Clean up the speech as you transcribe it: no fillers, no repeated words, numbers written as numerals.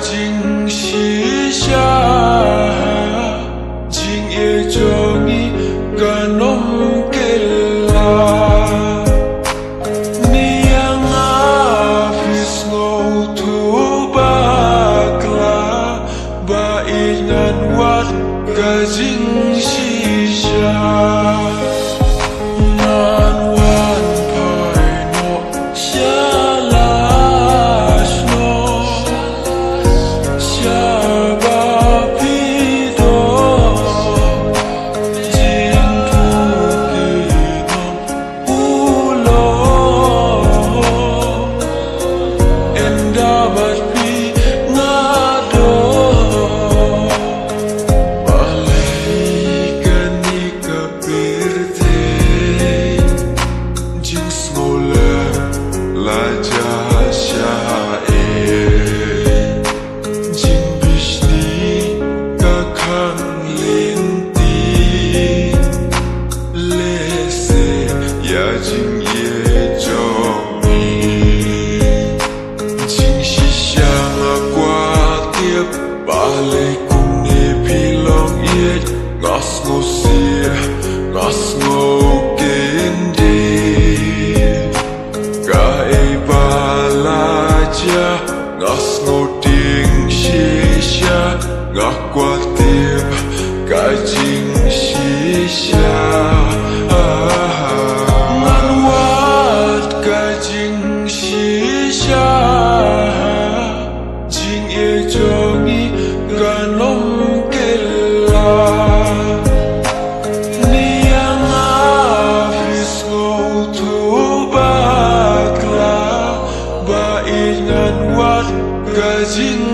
jing shisha jing e jongi ganom kella niang afis ngau tu bakla ba ingan wat ga jing shisha jing ye jongi jing shisha qua tiếp ba lê cùng nê pilong yết ngas ngô sia ngas ngô kên đi ka e ba la cha ngas ngô tiếng shisha ngak qua tiếp ka jing shisha jing e jongi ganom kella niang afis ngau tu bakla ba ingan wat ga jing